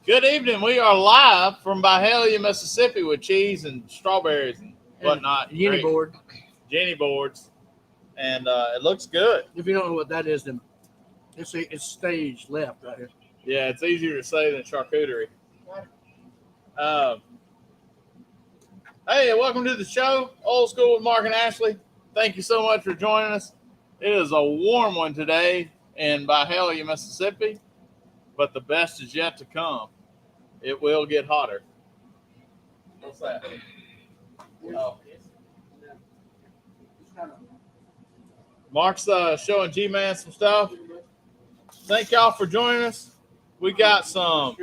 Good evening. We are live from Byhalia, Mississippi with cheese and strawberries and whatnot. Jenny board. Jenny boards. And it looks good. If you don't know what that is, then it's stage left right here. Yeah, it's easier to say than charcuterie. Hey, welcome to the show, Old School with Mark and Ashley. Thank you so much for joining us. It is a warm one today in Byhalia, Mississippi, but the best is yet to come. It will get hotter. What's that? Oh. Mark's showing G-Man some stuff. Thank y'all for joining us. We got some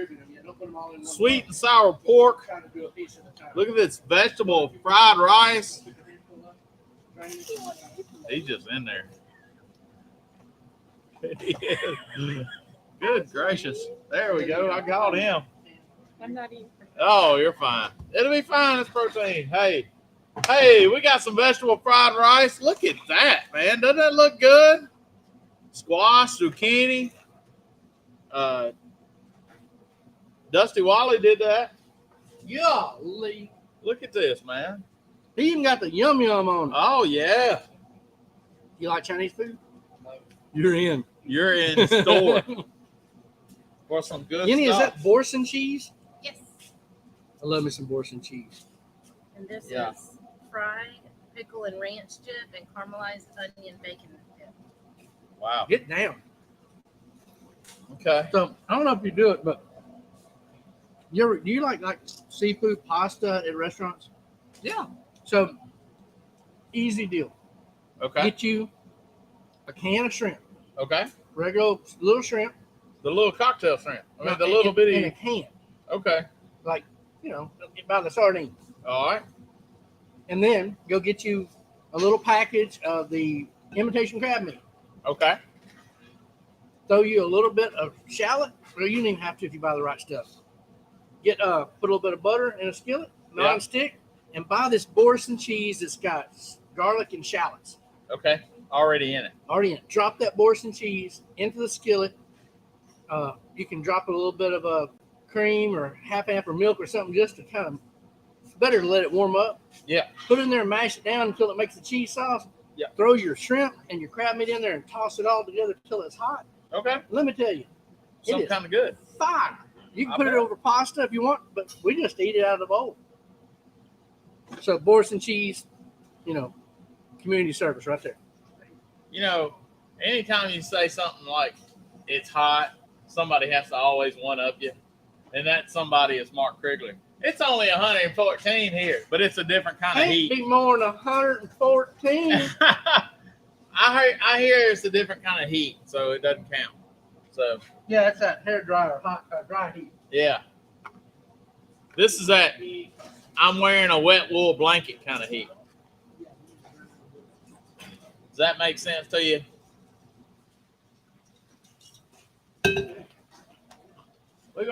sweet and sour pork. Look at this vegetable fried rice. He's just in there. Good gracious. There we go. I called him. I'm not eating. Oh, you're fine. It'll be fine. It's protein. Hey, we got some vegetable fried rice. Look at that, man. Doesn't that look good? Squash, zucchini. Dusty Wally did that. Golly. Look at this, man. He even got the yum yum on it. Oh, yeah. You like Chinese food? No. You're in. You're in store for some good Jenny, stuff. is that Borson cheese? Yes. I love me some Borson cheese. And this Yeah. is fried pickle and ranch dip and caramelized onion bacon dip. Wow. Get down. Okay. So I don't know if you do it, but do you like seafood pasta at restaurants? Yeah. So easy deal. Okay. Get you a can of shrimp, Okay. regular little shrimp. The little cocktail shrimp. I mean, the in- little in a bitty. can, Okay. about the sardines. All right. And then go get you a little package of the imitation crab meat. Okay. Throw you a little bit of shallot, or you don't even have to if you buy the right stuff. Put a little bit of butter in a skillet, non-stick, and buy this Borson cheese that's got garlic and shallots Okay. Already in it. already in it. Drop that Borson cheese into the skillet. You can drop a little bit of a cream or half or milk or something just to kind of better to let it warm up. Yeah. Put it in there and mash it down until it makes the cheese sauce. Yeah. Throw your shrimp and your crab meat in there and toss it all together until it's hot. Okay. Let me tell you, Some is kind of good. fire. You can I put it bet. over pasta if you want, but we just eat it out of the bowl. So Borson cheese, community service right there. You know, anytime you say something like it's hot, somebody has to always one up you. And that somebody is Mark Krigler. It's only 114 here, but it's a different kind of Can't heat. be more than 114. I hear it's a different kind of heat, so it doesn't count. So, Yeah, that's that hair dryer, dry heat. yeah. This is that I'm wearing a wet wool blanket kind of heat. Does that make sense to you? We're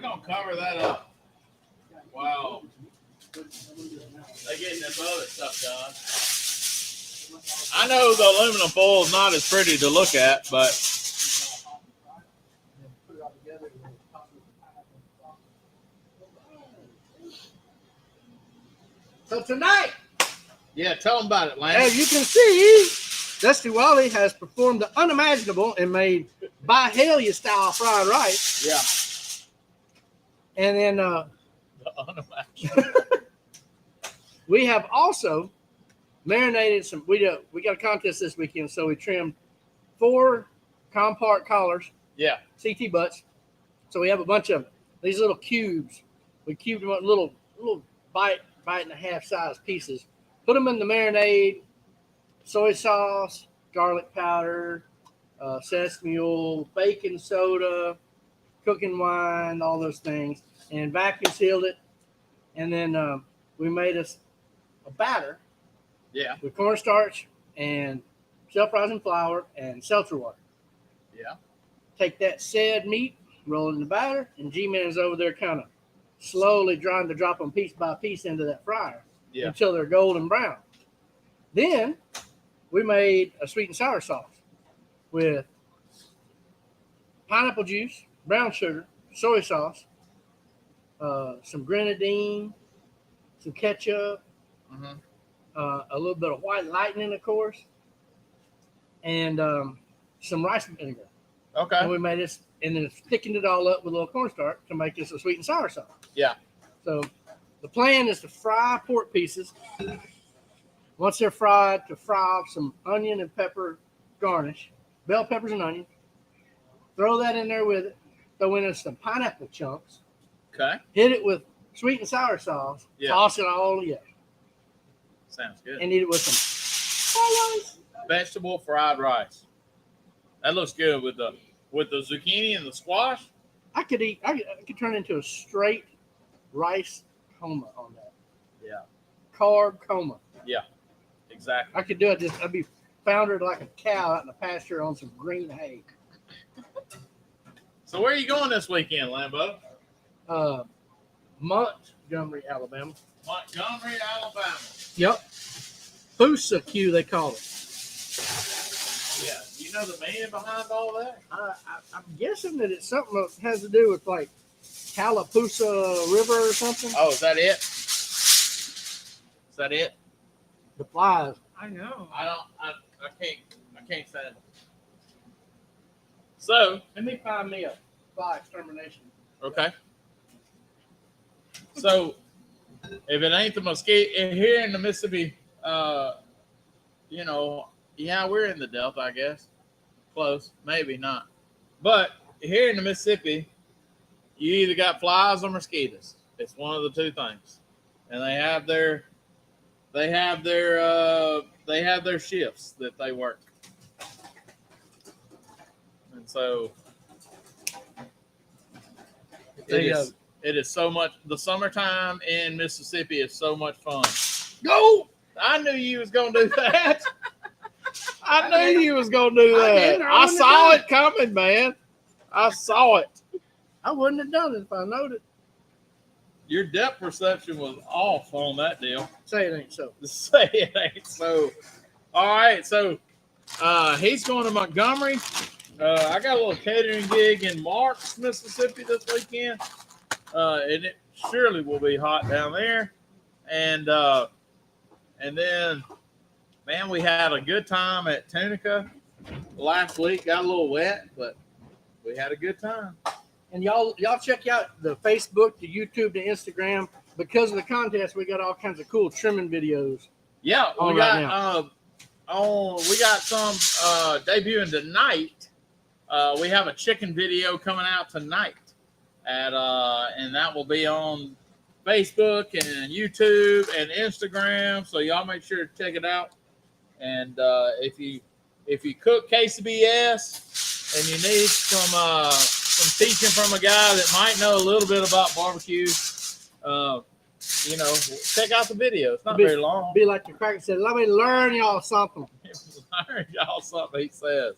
gonna cover that up. Wow. They getting this other stuff done. I know the aluminum foil is not as pretty to look at, but So tonight, yeah, tell them about it, Lance. as you can see, Dusty Wally has performed the unimaginable and made Byhalia style fried rice. Yeah. And then The unimaginable. we have also marinated some. We got a contest this weekend, so we trimmed 4 Compart collars, Yeah. CT butts. So we have a bunch of these little cubes. We cubed them up in little bite and a half size pieces. Put them in the marinade, soy sauce, garlic powder, sesame oil, baking soda, cooking wine, all those things, and vacuum sealed it. And then we made us a batter Yeah. with cornstarch and self-rising flour and seltzer water. Yeah. Take that said meat, roll it in the batter, and G-Man is over there kind of slowly trying to drop them piece by piece into that fryer Yeah. until they're golden brown. Then we made a sweet and sour sauce with pineapple juice, brown sugar, soy sauce, some grenadine, some ketchup, Mhm. a little bit of white lightning, of course, and some rice vinegar. And Okay. we made this, and then thickened it all up with a little cornstarch to make this a sweet and sour sauce. Yeah. So the plan is to fry pork pieces. Once they're fried, to fry off some onion and pepper garnish, bell peppers and onions. Throw that in there with it. Throw in some pineapple chunks. Okay. Hit it with sweet and sour sauce. Yeah. Toss it all together Sounds good. and eat it with some fried rice. Vegetable fried rice. That looks good with the zucchini and the squash. I could turn into a straight rice coma on that. Yeah. Carb coma. Exactly. I could do it. I'd be foundered like a cow out in the pasture on some green hay. So where are you going this weekend, Lambo? Montgomery, Alabama. Montgomery, Alabama. Yep. Fusa Q, they call it. Yeah. You know the man behind all that? I'm guessing that it's something that has to do with like Tallapoosa River or something. Oh, is that it? Is that it? The flies. I know. I can't say it. So, Let me find me a fly extermination. okay. So, if it ain't the mosquito here in the Mississippi, you know, yeah, we're in the Delta, I guess. Close, maybe not. But here in the Mississippi, you either got flies or mosquitoes. It's one of the two things, and they have their shifts that they work, and so it is so much. The summertime in Mississippi is so much fun. Go! I knew you was gonna do that. I knew you was gonna do I that. didn't. I I wouldn't saw have it coming, man. I saw it. I wouldn't have done it if I knowed it. Your depth perception was off on that deal. Say it ain't so. Say it ain't so. All right, so he's going to Montgomery. I got a little catering gig in Marks, Mississippi this weekend, and it surely will be hot down there. And then, man, we had a good time at Tunica last week. Got a little wet, but we had a good time. And y'all check out the Facebook, the YouTube, the Instagram. Because of the contest, we got all kinds of cool trimming videos. Yeah, On we right got we got some debuting tonight. We have a chicken video coming out tonight and that will be on Facebook and YouTube and Instagram. So y'all make sure to check it out. And if you cook quesadillas and you need some teaching from a guy that might know a little bit about barbecue, you know, check out the video. It's not very long. Be like the cracker said, let me learn y'all something. Learn y'all something, he says.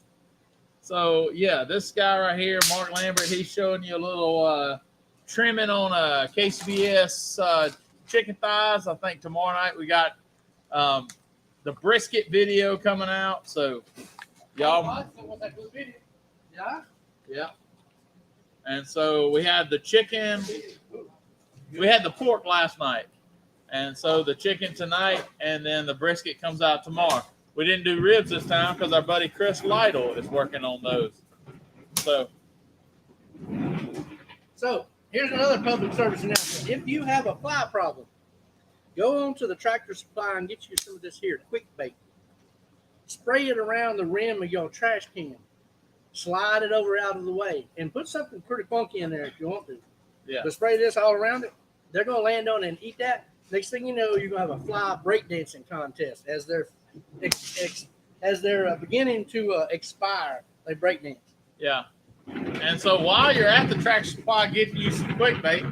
So yeah, this guy right here, Mark Lambert, he's showing you a little trimming on a KCBS chicken thighs. I think tomorrow night we got the brisket video coming out. So y'all, yeah. And so we had the chicken. We had the pork last night, and so the chicken tonight, and then the brisket comes out tomorrow. We didn't do ribs this time because our buddy Chris Lytle is working on those. So here's another public service announcement. If you have a fly problem, go on to the Tractor Supply and get you some of this here quick bait. Spray it around the rim of your trash can. Slide it over out of the way and put something pretty funky in there if you want to. Yeah. But spray this all around it. They're going to land on it and eat that. Next thing you know, you're going to have a fly breakdancing contest as they're beginning to expire. They breakdance. Yeah. And so while you're at the Tractor Supply getting you some quick bait,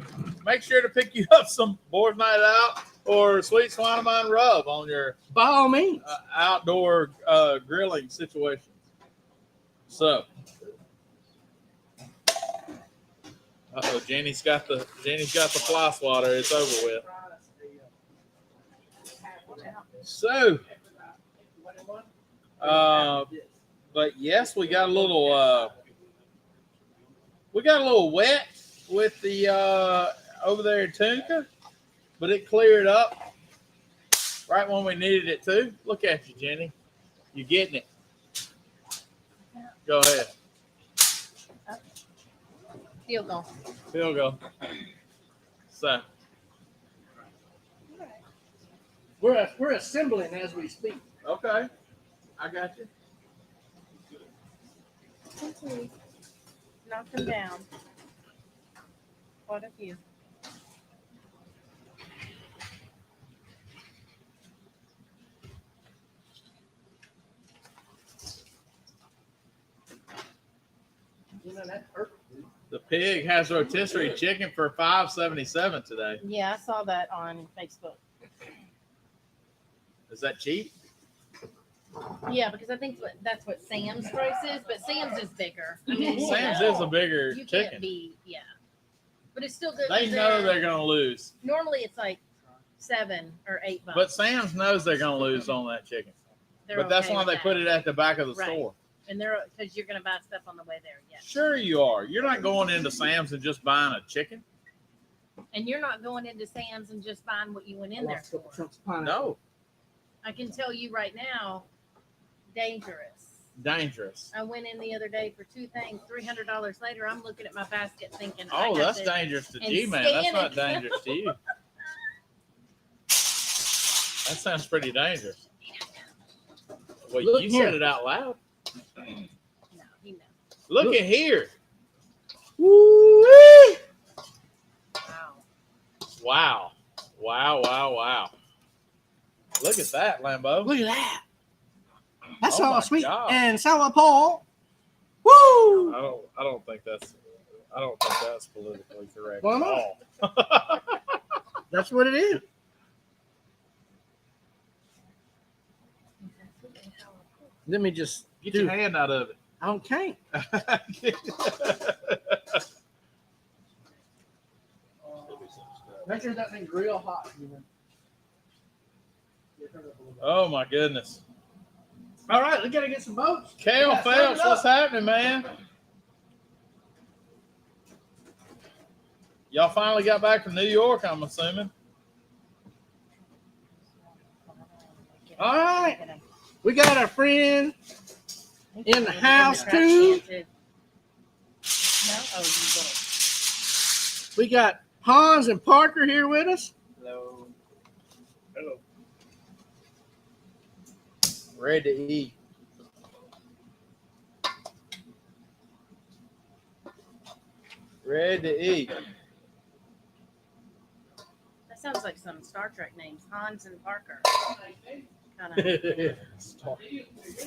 make sure to pick you up some Board Night Out or Sweet Swine of Mine rub on your By all means. outdoor grilling situations. So, Jenny's got the fly swatter. It's over with. So, but yes, we got a little We got a little wet with the over there in Tunica, but it cleared up right when we needed it to. Look at you, Jenny. You're getting it. Go ahead. Field goal. Field goal. So, We're assembling as we speak. okay. I got you. Knock them down. Quite a few. You know, that's perfect. The pig has rotisserie chicken for $5.77 today. Yeah, I saw that on Facebook. Is that cheap? Yeah, because I think that's what Sam's price is, but Sam's is bigger. I mean, you Sam's know, is a bigger you chicken. can't be, yeah. But it's still good. They 'cause know they're going to lose. normally it's like $7 or $8. But Sam's knows they're going to lose on that chicken. They're But that's okay why with they that. put it at the back of the Right. store. And they're because you're gonna buy stuff on the way there, yeah. Sure you are. You're not going into Sam's and just buying a chicken. And you're not going into Sam's and just buying what you went in there Lost a couple for. chunks of pineapple. No. I can tell you right now, dangerous. Dangerous. I went in the other day for 2 things. $300 later, I'm looking at my basket thinking, I Oh, got that's this. dangerous to and G-Man. That's scan not it. dangerous to you. That sounds pretty dangerous. Well, Look you here. said it out loud. No, he knows. Look Look. at here. Woo-wee! Wow. Wow. Look at that, Lambo. Look at that. That's Oh my all sweet God. and sour Paul. Woo! I don't think that's politically correct Why at not? all. That's what it is. Let me just Get do. your hand out of I can't. it. Make sure that thing's real hot. Oh my goodness. All right, we gotta get some boats. Kale Yeah, Phelps, serve it what's up. happening, man? Y'all finally got back from New York, I'm assuming. All right. We got our friend in the house, too. No? Oh, you don't. We got Hans and Parker here with us. Hello. Ready to eat. Ready to eat. That sounds like some Star Trek names. Hans and Parker. Kinda.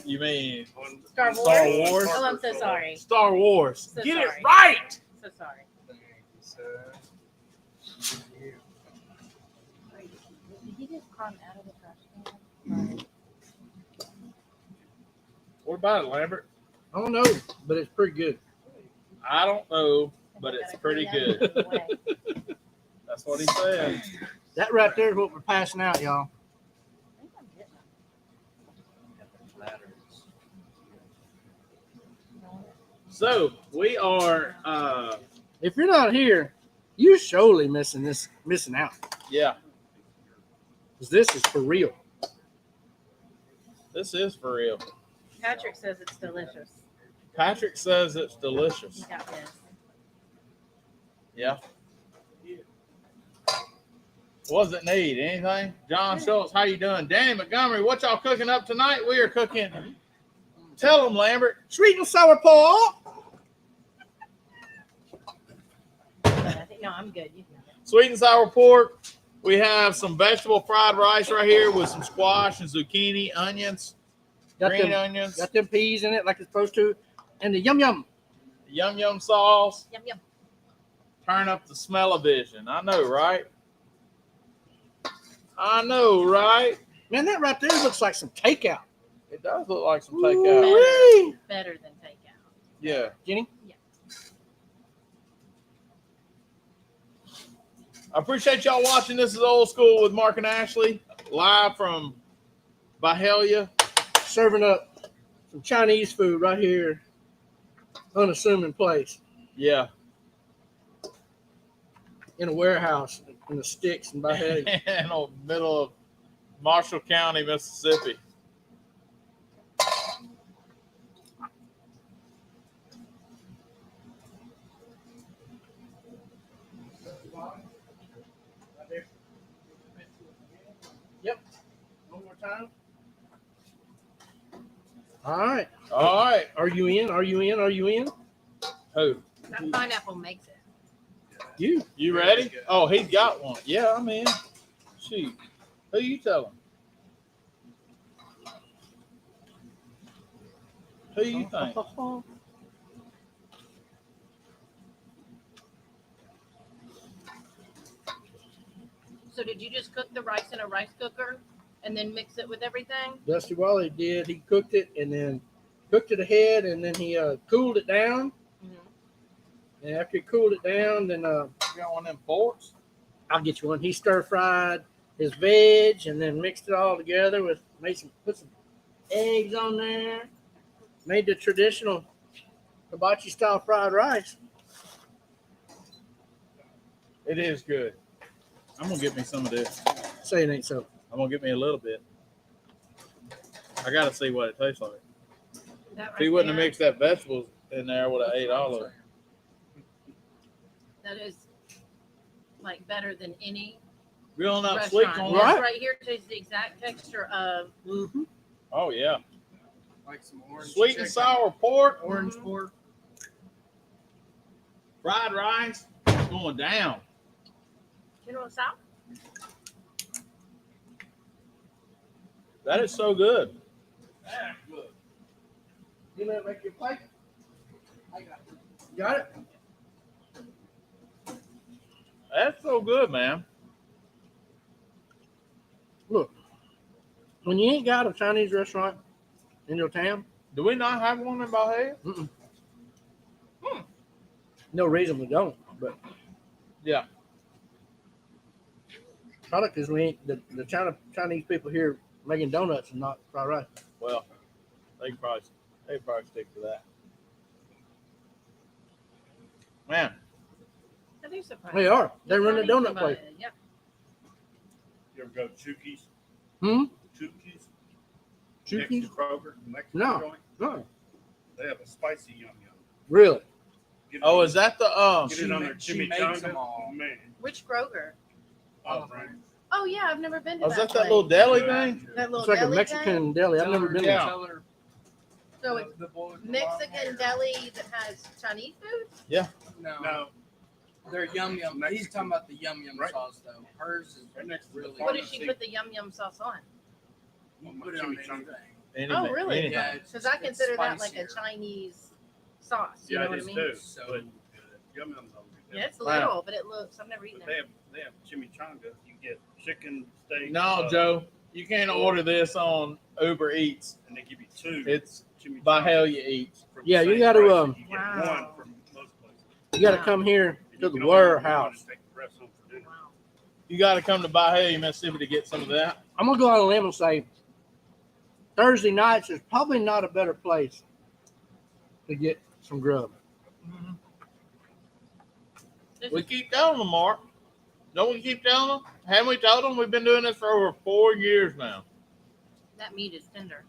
You mean Star Wars? Star Wars? Oh, I'm so sorry. Star Wars? So Get sorry. it right. So sorry. Did he just climb out of the trash can? What about it, Lambert? I don't know, but it's pretty good. I don't know, but it's Gotta pretty clean good. out of the way. That's what he said. That right there is what we're passing out, y'all. I think I'm getting So we are, If you're not here, you're surely missing out. yeah, Because this is for real. this is for real. Patrick says it's delicious. Patrick says it's He delicious. got this. Yeah. What does it need? Anything? John Schultz, how you doing? Danny Montgomery, what y'all cooking up tonight? We are cooking. Tell them, Lambert. Sweet and sour Paul. I think, no, I'm good. You can go. Sweet and sour pork. We have some vegetable fried rice right here with some squash and zucchini, onions, Got green them, onions, got them peas in it like it's supposed to. And the yum. yum sauce. Yum, yum. Turn up the smell-o-vision. I know, right? I know, right? Man, that right there looks like some takeout. It does look like some takeout. Ooh-wee. Better than takeout. Yeah. Jenny? I appreciate y'all watching. This is Old School with Mark and Ashley, live from Byhalia. Serving up some Chinese food right here. Unassuming place. Yeah. in a warehouse in the sticks in Byhalia. in the middle of Marshall County, Mississippi. Yep. One more time. All right. All right. Are you in? Are you in? Are you in? Who? That pineapple makes it. You. You ready? Oh, he's got one. Yeah, I'm in. Shoot. Who you telling? Who you think? So did you just cook the rice in a rice cooker and then mix it with everything? Dusty Wally did. He cooked it and then cooked it ahead, and then he cooled it down. Mm-hmm. And after he cooled it down, then You got one of them forks? I'll get you one. He stir fried his veg and then mixed it all together with put some eggs on there. Made the traditional hibachi style fried rice. It is good. I'm gonna get me some of this. Say it ain't so. I'm gonna get me a little bit. I gotta see what it tastes like. That If he right wouldn't have there, mixed that vegetables in there, I would have ate all of it. that is like better than any Real not sleep restaurant. on This it. Right. right here tastes the exact texture of Mm-hmm. Oh yeah. Like some orange Sweet chicken, and sour pork, orange Mhm. pork. fried rice, it's going down. you know what's out? That is so good. You know, make your plate. I got it. Got it? That's so good, man. Look, when you ain't got a Chinese restaurant in your town, Do we not have one in Bahia? no reason we don't. But Yeah. product is we ain't the Chinese people here making donuts and not fried rice. Well, they probably stick to that. Man, I do surprise. They are. They run the Funny donut about place. it, Yep. You ever go to Chukis? Hmm? Chukis? Chukis? Next to Kroger, the Mexican No. joint. No. They have a spicy yum yum. Really? Get it oh, on- is that the Get it on their she makes them chimichanga. all. Man. Which Kroger? Oh, man. Oh yeah, I've never been to Oh, is that place. little deli thing? That little It's like a deli Mexican deli. I've never been Yeah. there. Tell her So it's the boy with the Mexican long hair. deli that has Chinese food. No, No, they're yum yum. He's talking about the yum yum Right. sauce though. Hers is right next to the really. What does she pharmacy. put the yum yum sauce on? You can put it on Chimichanga. anything. Anything, Oh, really? anything. Yeah, Because I consider that like a spicier. Chinese sauce. You Yeah, know it what I is mean? too. So But good. yum yum's on Yeah, it's Wow. little, but it looks. I've never eaten But it. they have chimichanga. You get chicken, steak. No, Joe, you can't order this on Uber Eats. And they give you two It's chimichanga. Bahia Eats. for the Yeah, you same gotta, price um, that you get Wow. one from most places. You got to Wow. come here And to you the can only order one warehouse. and take the rest home for dinner. Wow. You got to come to Bahia, Mississippi to get some of that. I'm gonna go on a limb and say Thursday nights is probably not a better place to get some grub. This We is- keep telling them, Mark. Don't we keep telling them? Haven't we told them? We've been doing this for over 4 years now. that meat is tender.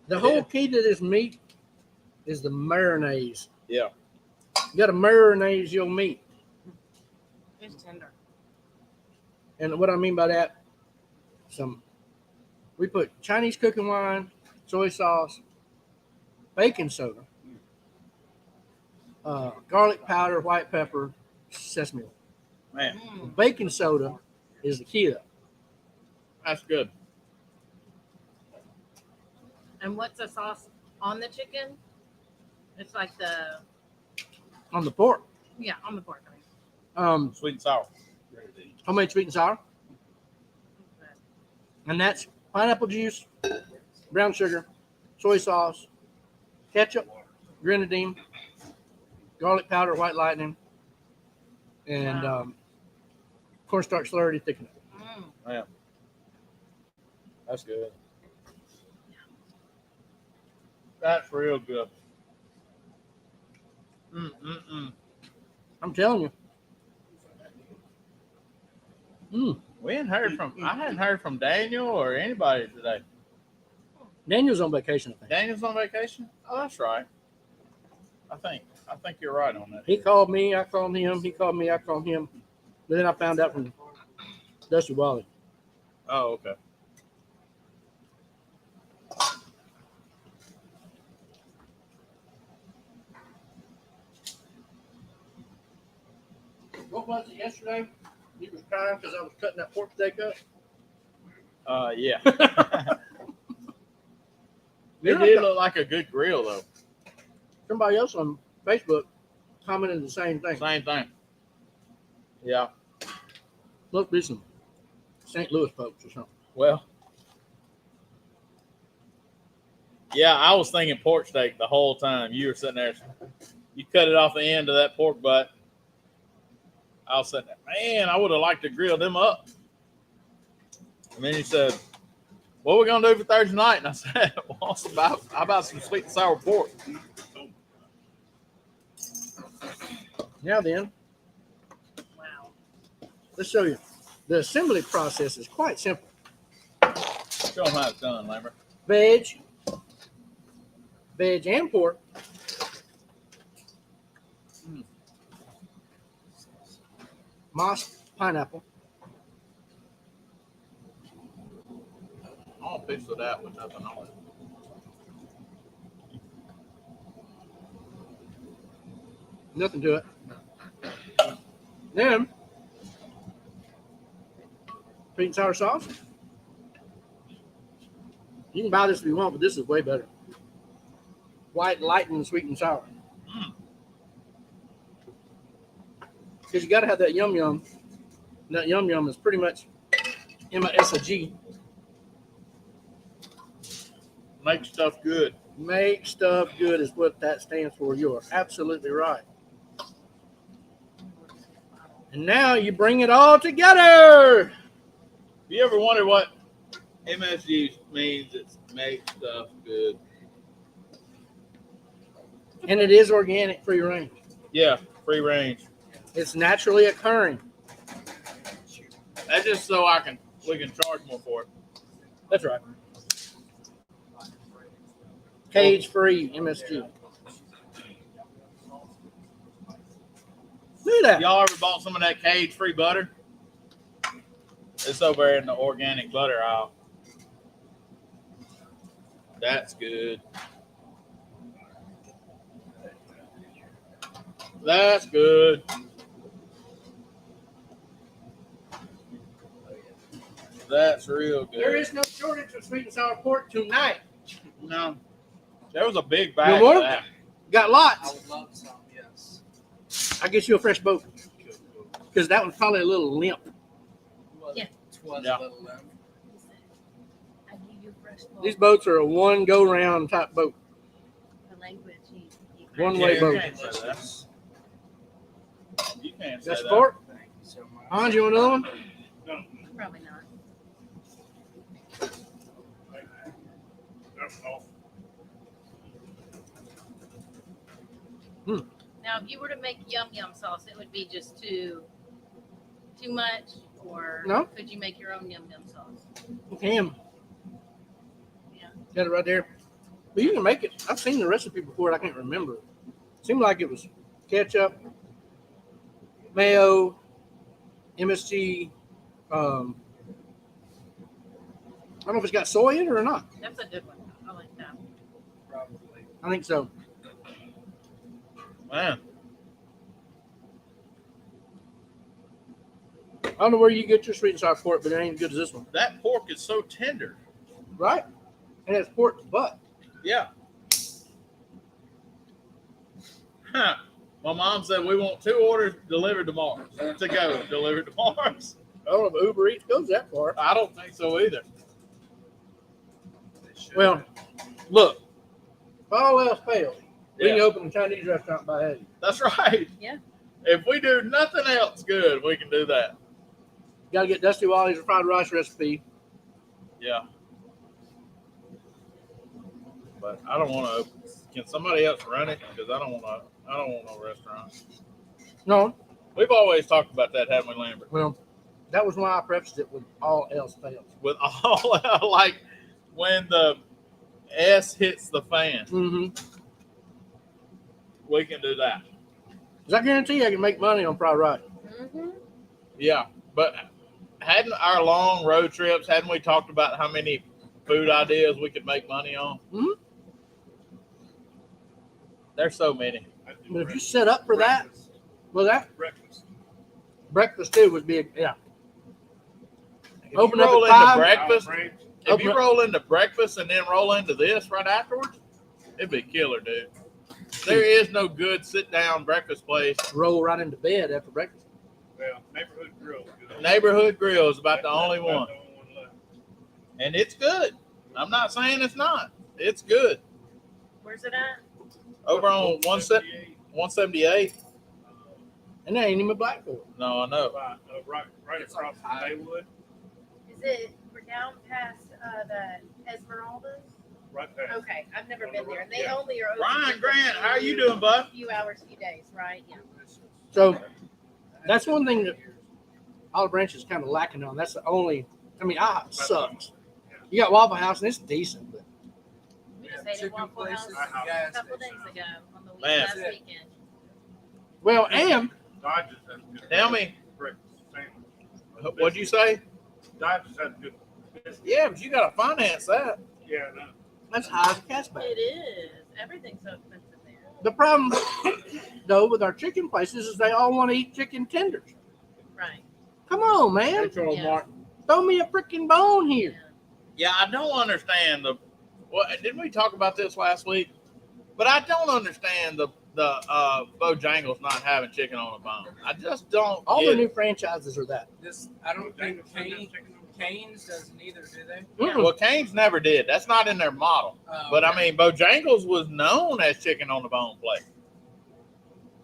The It whole is. key to this meat is the marinades. Yeah. You got to marinade your meat, It's tender. and what I mean by that, we put Chinese cooking wine, soy sauce, baking soda, garlic powder, white pepper, sesame oil. Man, Mm. Baking soda is the key though. that's good. And what's the sauce on the chicken? It's like the On the pork. on the pork. I mean. Sweet and sour. Homemade sweet and sour, Okay. and that's pineapple juice, brown sugar, soy sauce, ketchup, grenadine, garlic powder, white lightning, and Wow. cornstarch slurry to thicken it. Mm. That's good. That's real good. Mm-mm-mm. I'm telling you, We hadn't heard from. I hadn't heard from Daniel or anybody today. Daniel's on vacation, I think. Daniel's on vacation. Oh, that's right. I think you're right on that. He called me, I called him. He called me, I called him. But then I found out from Dusty Wally. Oh, okay. What was it yesterday? You was crying because I was cutting that pork steak up. Yeah. You're It like did a- look like a good grill though. Somebody else on Facebook commented the same thing. Same thing. Yeah. Must be some St. Louis folks or something. Well. Yeah, I was thinking pork steak the whole time. You were sitting there. You cut it off the end of that pork butt. I was sitting there, man, I would have liked to grill them up. And then he said, what are we going to do for Thursday night? And I said, well, how about some sweet and sour pork? Now then, Wow. let's show you. The assembly process is quite simple. Show them how it's done, Lambert. Veg and pork. Moss pineapple. I'll piece of that with nothing on it. Nothing to it. Then, sweet and sour sauce. You can buy this if you want, but this is way better. White, light, and sweet and sour. Because you got to have that yum yum. And that yum yum is pretty much MSG. Make stuff good. Make stuff good is what that stands for. You are absolutely right. And now you bring it all together. You ever wonder what MSG means? It's make stuff good. And it is organic, free range. Yeah, free range. It's naturally occurring. That's just so we can charge more for it. That's right. Cage free MSG. Look at that. Y'all ever bought some of that cage-free butter? It's over in the organic butter aisle. That's good. That's good. That's real good. There is no shortage of sweet and sour pork tonight. No. There was a big bag You want of it? that. Got I lots. would love some, yes. I'll get you a fresh boat because that one's probably a little limp. Yeah. Twas Yeah. a little limp. I give you fresh ball. These boats are a one go round type boat. The language. You One Yeah, way you boat. can't say that. You can't say That's that. pork. Thank you so much. Hans, you want another one? Probably not. That's all. Now, if you were to make yum yum sauce, it would be just too much, or No. could you make your own yum yum sauce? Ham. Yeah. Got it right there. But you can make it. I've seen the recipe before. I can't remember. Seemed like it was ketchup, mayo, MSG. I don't know if it's got soy in it or not. That's a good one. I like that. Probably. I think so. Man, I don't know where you get your sweet and sour pork, but it ain't as good as this one. that pork is so tender. Right? And it's pork butt. Yeah. Huh. My mom said we want 2 orders delivered tomorrow. To go delivered tomorrow. I don't know if Uber Eats goes that far. I don't think so either. They should. Well, look, if all else fails, we can Yeah, open a Chinese restaurant by Hattie. that's right. Yeah. If we do nothing else good, we can do that. Got to get Dusty Wally's fried rice recipe. Yeah. But I don't want to. Can somebody else run it? Because I don't want to. I don't want no restaurant. No, We've always talked about that, haven't we, Lambert? well, That was why I prefaced it with all else fails. With all like when the S hits the fan, Mm-hmm. we can do that. Because I guarantee I can make money on fried rice. Mm-hmm. Yeah, but hadn't our long road trips, hadn't we talked about how many food ideas we could make money on? Mhm. There's so many. I do But if you breakfast. set up for that, well, that Breakfast. breakfast too would be yeah. If Open you up roll at into 5. breakfast, Olive branch. if Open you up- roll into breakfast and then roll into this right afterwards, it'd be killer, dude. There is no good sit down breakfast place. Roll right into bed after breakfast. Well, neighborhood grill. is good. Neighborhood Grill is about the That's only about one, the only one left. and it's good. I'm not saying it's not. It's good. Where's it at? Over on 178. And that ain't even Blackboard. No, I know. Right across from Haywood, Is it, we're down past the Esmeralda's? right past. Okay, I've never been there. And they Yeah. only are open. Ryan for Grant, a how are you doing, bud? few hours, few days, right? Yeah. So that's one thing that Olive Branch is kind of lacking on. That's the only. I mean, sucks. You got Waffle House and it's decent, but We just ate at Waffle House gas a couple days ago on the week Man. last weekend. well, and Dodgers has good Tell me, breakfast sandwich. what'd you say? Dodgers has good biscuits. Yeah, but you got to finance that. Yeah, no. that's high as a cash bag. It is. Everything's so expensive there. The problem, though, with our chicken places is they all want to eat chicken tenders. Right. Come on, man. Charles Martin. Throw me a freaking bone Yeah. here. Yeah, I don't understand the. Well, didn't we talk about this last week? But I don't understand the Bojangles not having chicken on a bone. I just don't. All get the it. new franchises are that. This, I don't think Bojangles Cane's doesn't either, do they? Mm-mm. Well, Cane's never did. That's not in their model. Oh, But I okay. mean, Bojangles was known as chicken on the bone place.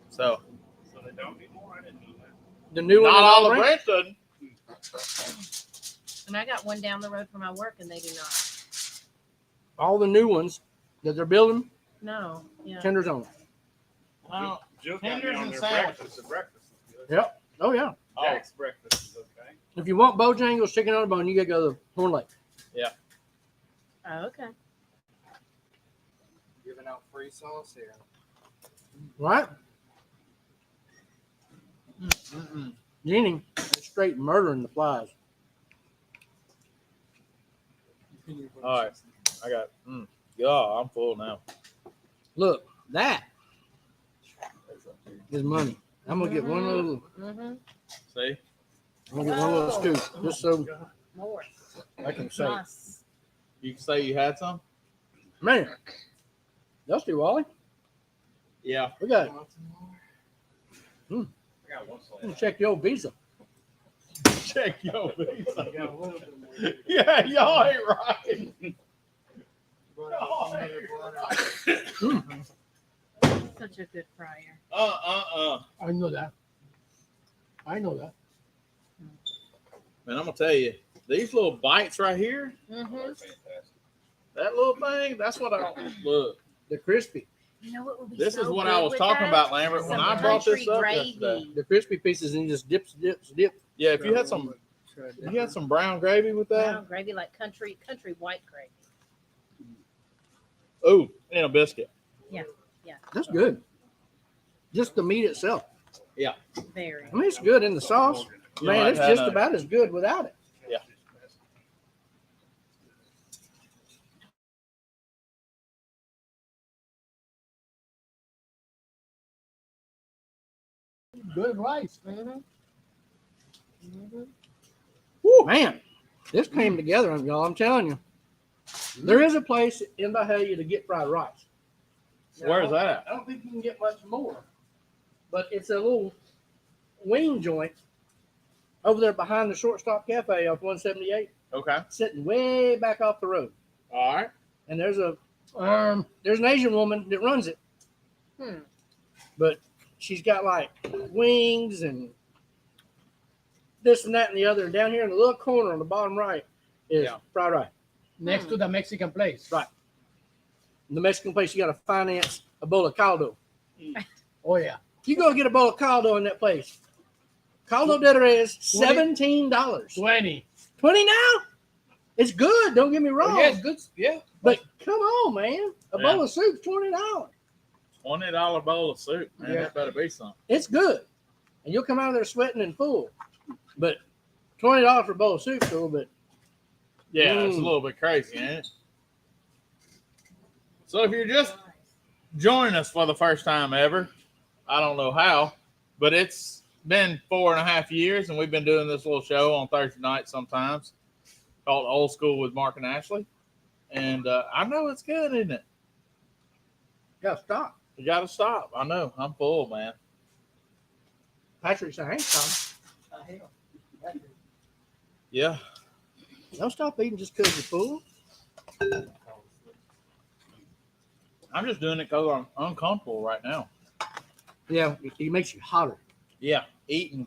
So So they don't anymore? I didn't know that. The new one. not in all Olive the Branch, Branch doesn't. And I got one down the road from my work, and they do not. all the new ones that they're building, No. Yeah. tenders only. Oh, Jill got me tenders on and their sandwiches. breakfast. The breakfast is good. Yep. Oh yeah. Oh, Jack's breakfast is okay. If you want Bojangles chicken on a bone, you gotta go to Horn Lake. Oh, okay. Giving out free sauce here. Right? mm-mm. Jenny is straight murdering the flies. All right. I got. Yeah, I'm full now. Look, that is money. I'm gonna get one little. Mm-hmm. See? I'm gonna get one little scoop just so More. I can say, Nice. You can say you had some? man, those two, Wally. Yeah. We got. I got one I'm gonna check your visa. Check your I visa. got a little bit more. Yeah, y'all ain't right. Such a good fryer. I know that. I know that. Man, I'm gonna tell you, these little bites right here, Mm-hmm. that little thing, that's what I look. The crispy, You know what would be This so is what good I was with talking that? about, Lambert, when Some I brought this country up gravy. yesterday. the crispy pieces, and you just dip. Yeah, if you had some, you had some brown gravy with that. Brown gravy, like country white gravy. Ooh, and a biscuit. That's good. Just the meat itself. Very. I mean, it's good in the sauce. You Man, might it's have just another- about as good without it. Good rice. Mm-hmm. Mm-hmm. Woo, man, this came together, y'all. I'm telling you. There is a place in Bahia to get fried rice. Where's that at? I don't think you can get much more, but it's a little wing joint over there behind the Shortstop Cafe off 178, Okay. sitting way back off the road. All right. And there's an Asian woman that runs it, but she's got like wings and this and that and the other. And down here in the little corner on the bottom right is Yeah. fried rice. Next to the Mexican place. Right. In the Mexican place, you got to finance a bowl of caldo. Oh yeah. You go get a bowl of caldo in that place. Caldo de Res, $17. 20. 20 now? It's good. Don't get me wrong. Yes, good. Yeah. But come on, man. A Yeah. bowl of soup's $20. $20 bowl of soup, man. Yeah. That better be something. It's good. And you'll come out of there sweating and full. But $20 for a bowl of soup, cool, but Yeah, it's a Mm. little bit crazy, ain't it? So if you're just joining us for the first time ever, I don't know how, but it's been 4.5 years, and we've been doing this little show on Thursday night sometimes called Old School with Mark and Ashley. And I know it's good, isn't it? yeah, stop. You got to stop. I know. I'm full, man. Patrick said, hey, stop. Yeah. Don't stop eating just because you're full. I'm just doing it because I'm uncomfortable right now. Yeah, it makes you hotter. Yeah, eating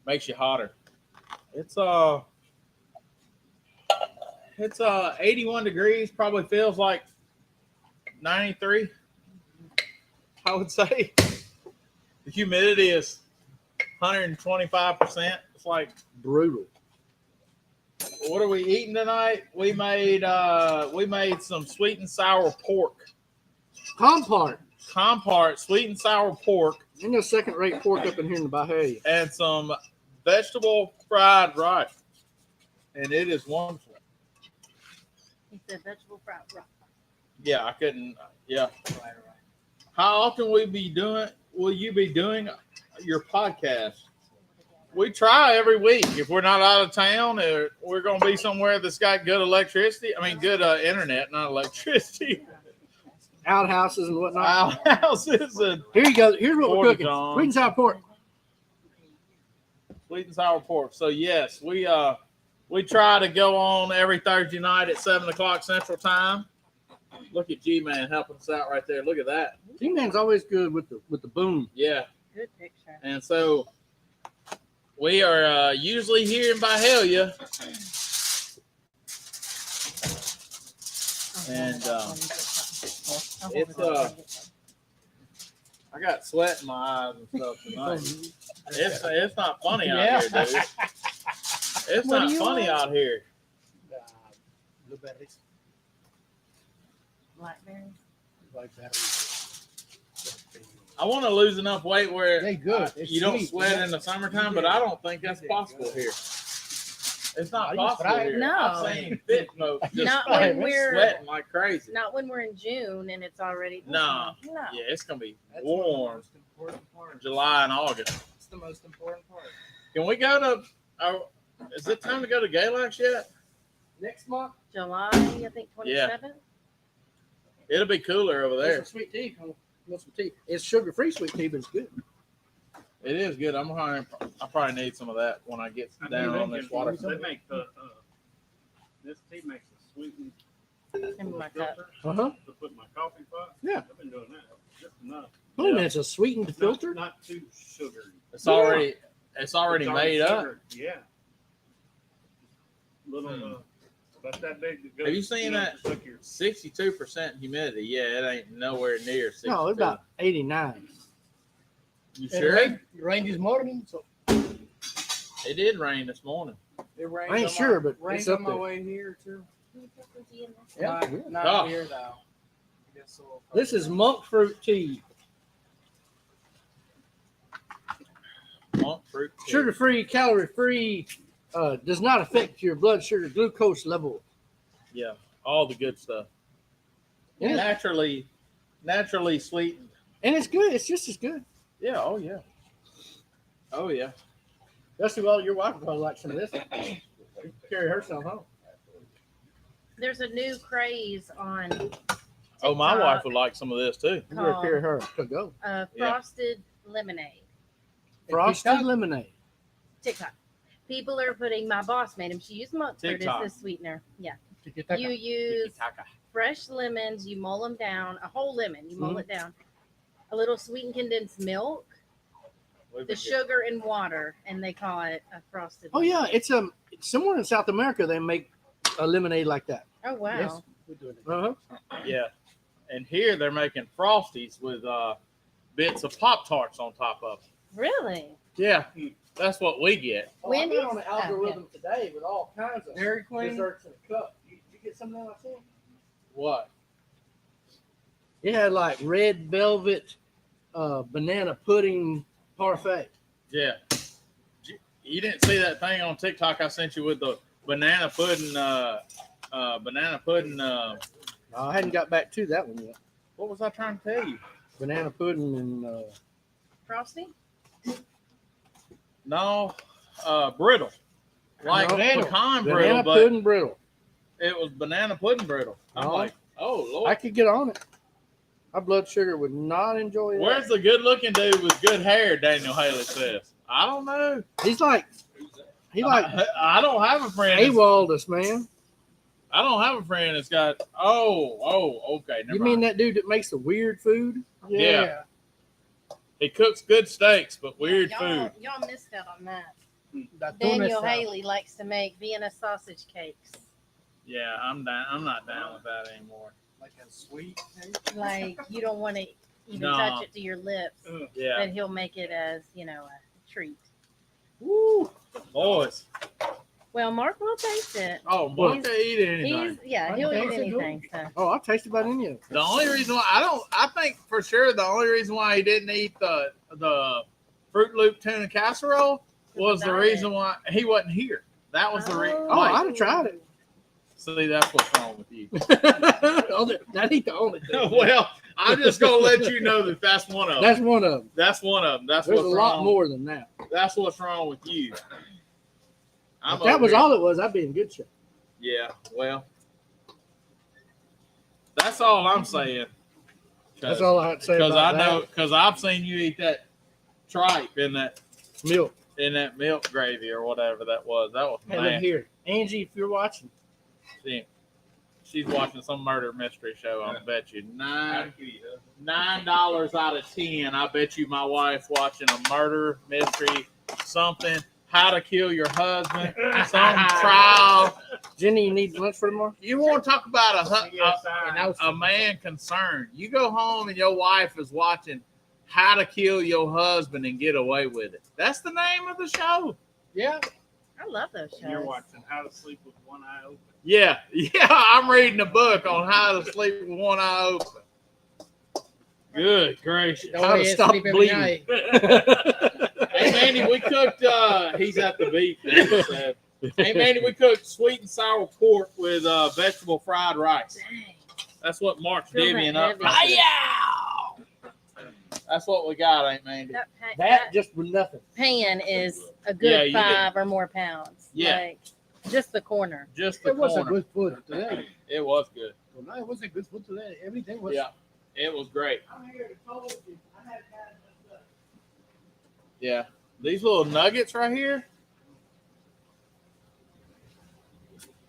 makes you hotter. It's 81 degrees, probably feels like 93. I would say the humidity is 125%. It's like, Brutal. what are we eating tonight? We made some sweet and sour pork. Compart sweet and sour pork Ain't no second-rate pork up in here in the Bahia. and some vegetable fried rice. And it is wonderful. He said vegetable fried rice. Yeah, I couldn't. Yeah. How often will you be doing your podcast? We try every week. If we're not out of town, or we're going to be somewhere that's got good electricity. I mean, good internet, not electricity. Outhouses and whatnot. Our houses and Here you go. Here's what we're Porta cooking. John. Sweet and sour pork. sweet and sour pork. So yes, we try to go on every Thursday night at 7:00 Central Time. Look at G-Man helping us out right there. Look at that. G-Man's always good with the boom. Yeah. Good picture. And so we are usually here in Byhalia. And it's I got sweat in my eyes and stuff tonight. It's not funny out here, dude. It's What not do you funny want? out here. Blueberries. Blackberry. Blackberries. I want to lose enough weight where They good. It's you don't sweet. sweat in the summertime, but I don't think that's possible here. It's not Are you possible fried? here. No. I've seen fit folks just Not when we're sweating like crazy. not when we're in June and it's already No. No. Yeah, it's gonna be That's one of the warm most important parts. July and August. It's the most important part. Can we go to? Is it time to go to Galax yet? Next month, July, I think 27th. It'll be cooler over there's there. some sweet tea. Want some tea? It's sugar-free sweet tea, but it's good. It is good. I probably need some of that when I get down on this water. They make this tea makes a sweetened In my cup. filter Uh-huh. to put in my coffee pot. Yeah. I've been doing that just enough. Wait a minute, it's a sweetened filter? Not too sugary. It's already It's made up. sugared, Yeah. Little about that big. That Have goes, you seen know, that? just like your 62% humidity. Yeah, it ain't nowhere near 62. No, it's about 89. You It sure? rained this morning, so It did rain this morning. It rains I ain't on sure, but rains it's up on my there. way here too. Yeah. Not Oh. here though. I guess so. This is monk fruit tea. Monk fruit tea. Sugar-free, calorie-free, does not affect your blood sugar glucose level. Yeah, all the good stuff. Yeah. Naturally sweetened. And it's good. It's just as good. Yeah. Oh yeah. Oh yeah. That's well, your wife would probably like some of this. Carry her some home. There's a new craze on Oh, my TikTok, wife would like some of this too. You better carry her to go. Yeah. frosted lemonade. Frosted lemonade. TikTok. People are putting, my boss made them. She used monk fruit TikTok. as the sweetener. Yeah. tiki-taka. You use fresh lemons, you mull them down, a whole lemon, you mull Mhm. it down, a little sweetened condensed milk, We've the been sugar and water, and they call it a frosted Oh yeah, lemonade. it's somewhere in South America they make a lemonade like that. Oh, wow. Yes, we're doing it. Uh-huh. Yeah. And here they're making frosties with bits of Pop Tarts on top of them. Really? Yeah. That's what we get. Oh, I Wendy's? got on the algorithm today with all kinds of Dairy Queen. desserts in a cup. You get some of that I seen? What? It had like red velvet banana pudding parfait. Yeah. You didn't see that thing on TikTok I sent you with the banana pudding. Banana pudding. No, I hadn't got back to that one yet. What was I trying to tell you? Banana pudding and Frosty? No, brittle. Like No, pecan brittle, banana but pudding brittle. it was banana pudding brittle. I'm Oh. like, oh Lord. I could get on it. My blood sugar would not enjoy that. Where's the good-looking dude with good hair? Daniel Haley says. I don't know. He's like, he like I don't have a friend. AWOL'd, man. I don't have a friend that's got. Okay. Never You mean mind. that dude that makes the weird food? Yeah. He cooks good steaks, but weird food. Y'all missed out on that. That tuna Daniel salad. Haley likes to make Vienna sausage cakes. Yeah, I'm down. I'm not down with that anymore. Like a sweet cake. Like you don't want to even No. touch it to your lips, Yeah. but he'll make it as a treat. Woo, boys. Well, Mark will taste it. Oh, Mark can eat anything. He'll eat taste it, anything. So. Oh, I'll taste about any of it. The only reason why I think for sure the only reason why he didn't eat the Fruit Loop tuna casserole was the Diet. reason why he wasn't here. That was the reason. Oh, I'd have tried it. See, that's what's wrong with you. That ain't the only thing. Well, I'm just gonna let you know that that's one of them. That's one of them. That's one of them. That's There's what's a lot wrong. more than that. That's what's wrong with you. If that was all it was, I'd be in good shape. Yeah, well, that's all I'm saying. That's all I had to say Because about I know, because I've seen you eat that tripe in that milk. milk gravy or whatever that was. That was Hey, look nasty. here, Angie, if you're watching, She's watching some murder mystery show. I bet you $9 out of 10. I bet you my wife's watching a murder mystery, something. How to kill your husband, some trial. Jenny, you need lunch for tomorrow? You want to talk about And a man concerned? You go home and your wife is watching How to Kill Your Husband and Get Away with It. That's the name of the show. Yeah. I love those shows. You're watching How to Sleep with One Eye Open. Yeah, I'm reading a book on how to sleep with one eye open. Good gracious. The How way to you stop sleep every bleeding. night. Hey, Mandy, we cooked, he's at the beach. Daniel said. Hey, Mandy, we cooked sweet and sour pork with vegetable fried rice. Dang. That's what Mark's Feel that divvying up. heavy. That's what we got, ain't Mandy? That just with nothing. pan is a Yeah, good you 5 or more pounds. Yeah. Like, just the corner. Just the It was a corner. good food today. It was good. Tonight was a good food today. Everything was. Yeah, it was great. I'm here to told you. I had that. Yeah. These little nuggets right here,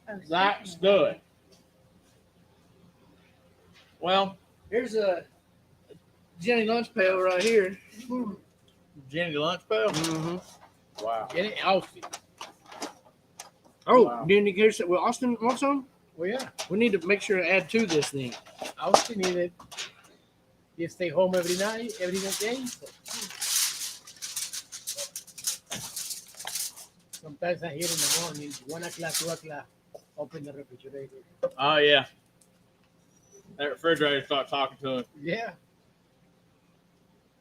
Oh, Zach's good. Well, Here's a Jenny lunch pail right here. Jenny lunch pail. Mm-hmm. Wow. Get it healthy. Oh, Wow. didn't you hear well, Austin wants some? Well, yeah. We need to make sure to add to this thing. Austin needed. You stay home every night, every day. Sometimes I hear in the morning, 1 o'clock, 2 o'clock, open the refrigerator. Oh yeah. That refrigerator start talking to him. Yeah.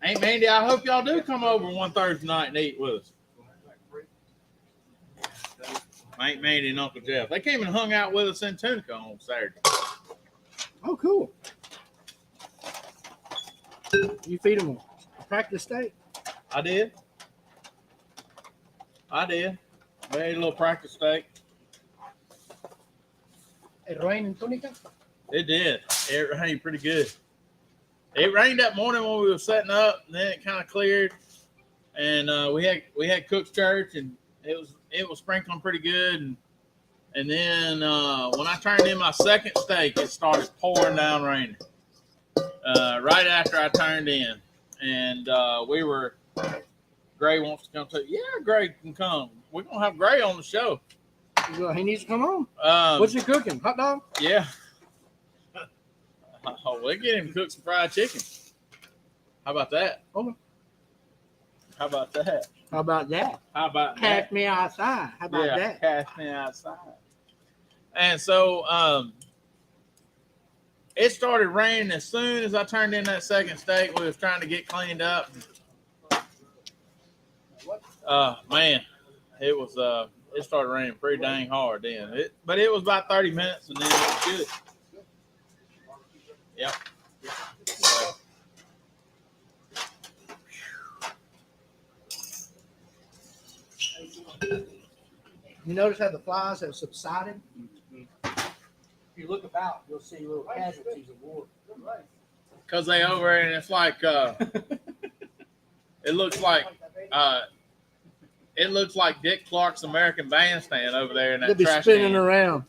Hey Mandy, I hope y'all do come over one Thursday night and eat with us. Aunt Mandy and Uncle Jeff. They came and hung out with us in Tunica on Saturday. Oh, cool. You feed them a practice steak? I did. We ate a little practice steak. It rained in Tunica. It did. It rained pretty good. It rained that morning when we were setting up, and then it kind of cleared. And we had Cook's Church, and it was sprinkling pretty good. And then when I turned in my second steak, it started pouring down raining. Right after I turned in, and Gray wants to come too. Yeah, Gray can come. We're gonna have Gray on the show. Well, he needs to come on. What's he cooking? Hot dog? Yeah. We'll get him to cook some fried chicken. How about that? Okay. How about that? How about that? How about Catch me outside. How about that? Catch me outside. And so it started raining as soon as I turned in that second steak. We was trying to get cleaned up. Man, it started raining pretty dang hard then. But it was about 30 minutes and then it was good. Yep. So, You notice how the flies have subsided? If you look about, you'll see little casualties of war. Cause they over and it's like it looks like Dick Clark's American Bandstand over there in They'll that be trash spinning can. around.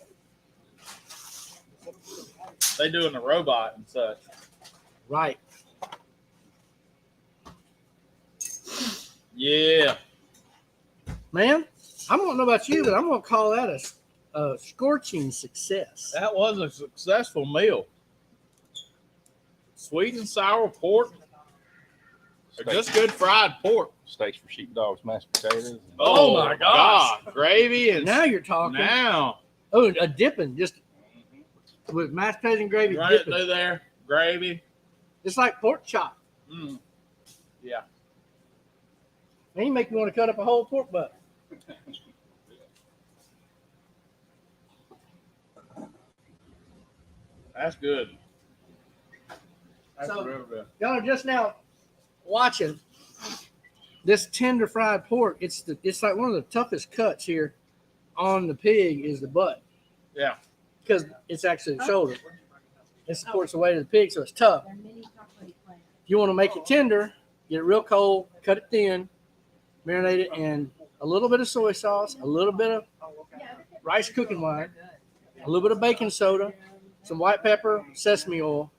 They doing the robot and such. Right. Yeah. Man, I don't know about you, but I'm going to call that a scorching success. That was a successful meal. Sweet and sour pork. Or just good fried pork. Steaks for sheepdogs, mashed potatoes. Oh, my gosh. God. Gravy and Now you're talking. now Oh, a dipping, just with mashed potatoes and gravy run it dipping. through there. Gravy. It's like pork chop. Mm. Yeah. Man, you make me want to cut up a whole pork butt. That's good. That's So- real good. Y'all are just now watching this tender fried pork. It's like one of the toughest cuts here on the pig is the butt Yeah. because it's actually the shoulder. It supports the weight of the pig, so it's tough. They're mini chocolate plants. If you want to make it tender, get it real cold, cut it thin, marinate it in a little bit of soy sauce, a little bit of rice cooking wine, a little bit of baking soda, some white pepper, sesame oil.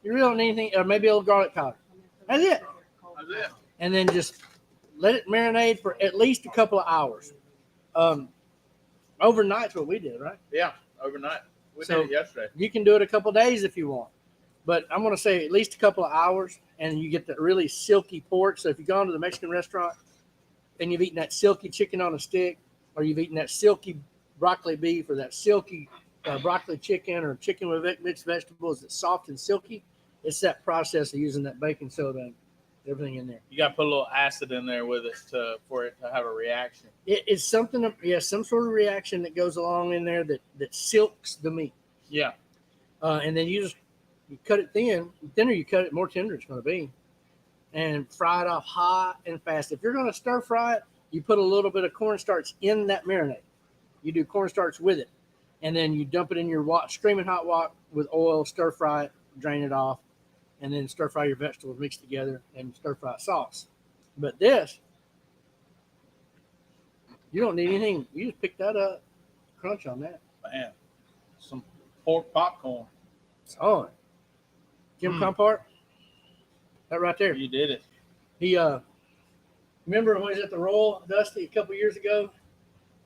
You really don't need anything, or maybe a little garlic powder. That's it. That's it. And then just let it marinate for at least a couple of hours. Overnight's what we did, right? Yeah. Overnight. We So- did it yesterday. You can do it a couple of days if you want, but I'm going to say at least a couple of hours, and you get that really silky pork. So if you've gone to the Mexican restaurant and you've eaten that silky chicken on a stick, or you've eaten that silky broccoli beef, or that silky broccoli chicken, or chicken with mixed vegetables that's soft and silky, it's that process of using that baking soda and everything in there. You got to put a little acid in there with it for it to have a reaction. It's something, some sort of reaction that goes along in there that silks the meat. Yeah. And then you cut it thin. The thinner you cut it, more tender it's going to be. And fry it off hot and fast. If you're going to stir fry it, you put a little bit of cornstarch in that marinade. You do cornstarch with it. And then you dump it in your screaming hot wok with oil, stir fry it, drain it off, and then stir fry your vegetables mixed together and stir fry sauce. But this, you don't need anything. You just pick that up, crunch on that. Man. Some pork popcorn. It's on. Jim Compart, that right there. You did it. He remember when he was at the Royal Dusty a couple years ago,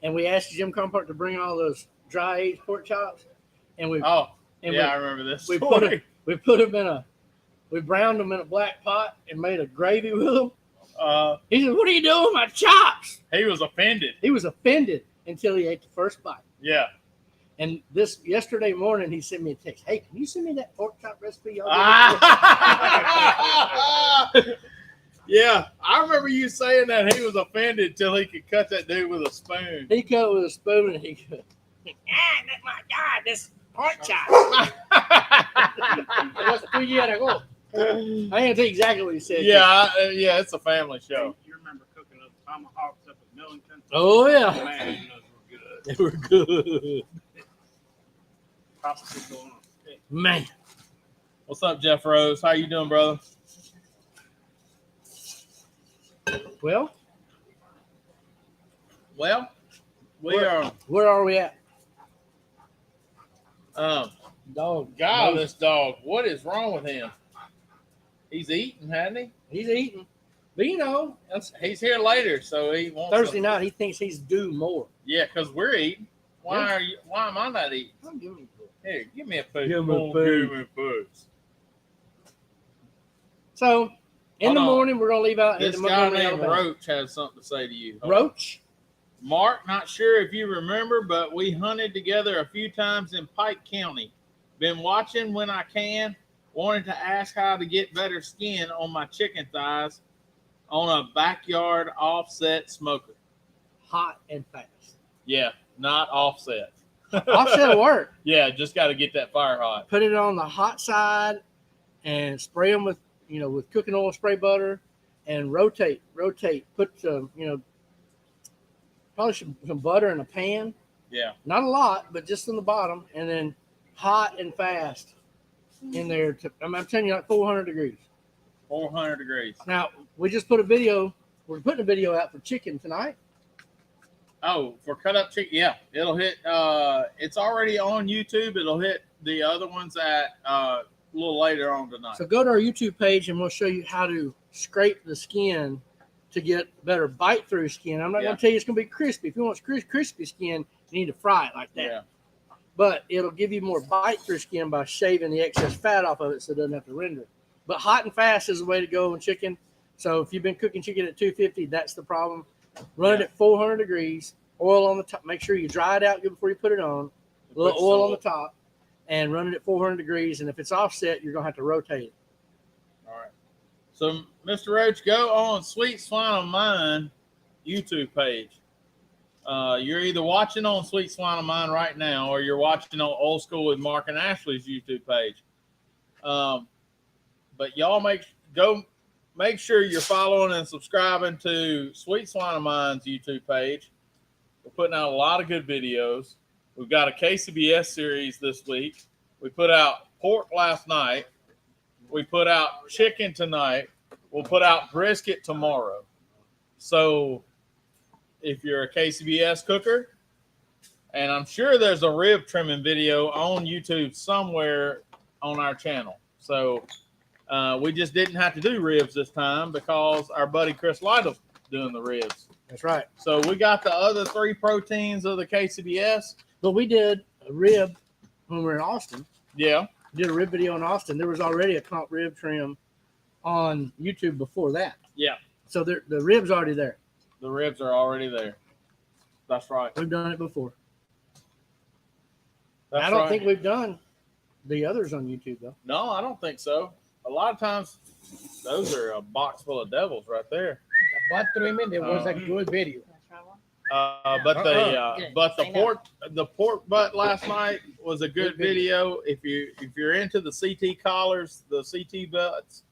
and we asked Jim Compart to bring all those dry aged pork chops, and we Oh, and yeah, I remember this. we story. we browned them in a black pot and made a gravy with them. Uh, He said, "What are you doing with my chops?" he was offended. He was offended until he ate the first bite. Yeah. And yesterday morning, he sent me a text. Hey, can you send me that pork chop recipe? Y'all did?" Ah! Yeah, I remember you saying that he was offended till he could cut that dude with a spoon. He cut it with a spoon and he goes, my God, this pork chop. What's the you gotta go? I ain't tell you exactly what he said. yeah, it's a family show. You remember cooking those tomahawks up at Millington? Oh yeah, Man, those were good. they were good. Popsicle on a stick. Man, What's up, Jeff Rose? How you doing, brother? well, Well, we are. where are we at? Dog, Dog. this dog. What is wrong with him? He's eating, hasn't he? He's eating. But you know, He's here later, so he wants. Thursday night he thinks he's due more. Yeah, because we're eating. Why Yeah. are you? Why am I not eating? I'm giving him food. Here, give me a food. Give me Come on, food. Give me food. So In the Hold on. morning, we're gonna leave out. This head to guy Montgomery, named Alabama. Roach has something to say to you. Hold on. Roach. Mark, not sure if you remember, but we hunted together a few times in Pike County. Been watching when I can. Wanted to ask how to get better skin on my chicken thighs on a backyard offset smoker. Hot and fast. Yeah, not offset. Offset work. Yeah, just got to get that fire hot. Put it on the hot side and spray them with, with cooking oil, spray butter, and rotate. Put probably some butter in a pan. Yeah. Not a lot, but just on the bottom, and then hot and fast in there. I'm telling you, like 400 degrees. 400 degrees. Now, we just put a video. We're putting a video out for chicken tonight. Oh, for cut up chicken, yeah, it'll hit. It's already on YouTube. It'll hit the other ones at a little later on tonight. So go to our YouTube page, and we'll show you how to scrape the skin to get better bite through skin. I'm not going to tell you it's going to be crispy. If you want crispy skin, you need to fry it like that. Yeah. But it'll give you more bite through skin by shaving the excess fat off of it, so it doesn't have to render. But hot and fast is the way to go in chicken. So if you've been cooking chicken at 250, that's the problem. Run it at 400 degrees. Oil on the top. Make sure you dry it out good before you put it on. A little oil on the top, and run it at 400 degrees. And if it's offset, you're gonna have to rotate it. All right. So, Mr. Roach, go on Sweet Swine of Mine YouTube page. You're either watching on Sweet Swine of Mine right now, or you're watching on Old School with Mark and Ashley's YouTube page. But y'all make sure you're following and subscribing to Sweet Swine of Mine's YouTube page. We're putting out a lot of good videos. We've got a KCBS series this week. We put out pork last night. We put out chicken tonight. We'll put out brisket tomorrow. So if you're a KCBS cooker, and I'm sure there's a rib trimming video on YouTube somewhere on our channel. So we just didn't have to do ribs this time because our buddy Chris Lytle's doing the ribs. That's right. So we got the other 3 proteins of the KCBS. But we did a rib when we were in Austin. Yeah. Did a rib video in Austin. There was already a comp rib trim on YouTube before that. Yeah. So the rib's already there. The ribs are already there. That's right. We've done it before. That's I don't right. think we've done the others on YouTube, though. No, I don't think so. A lot of times, those are a box full of devils right there. But trimming, there was a good video. But Good. the pork butt last night was a good video. If you're into the CT collars, the CT butts,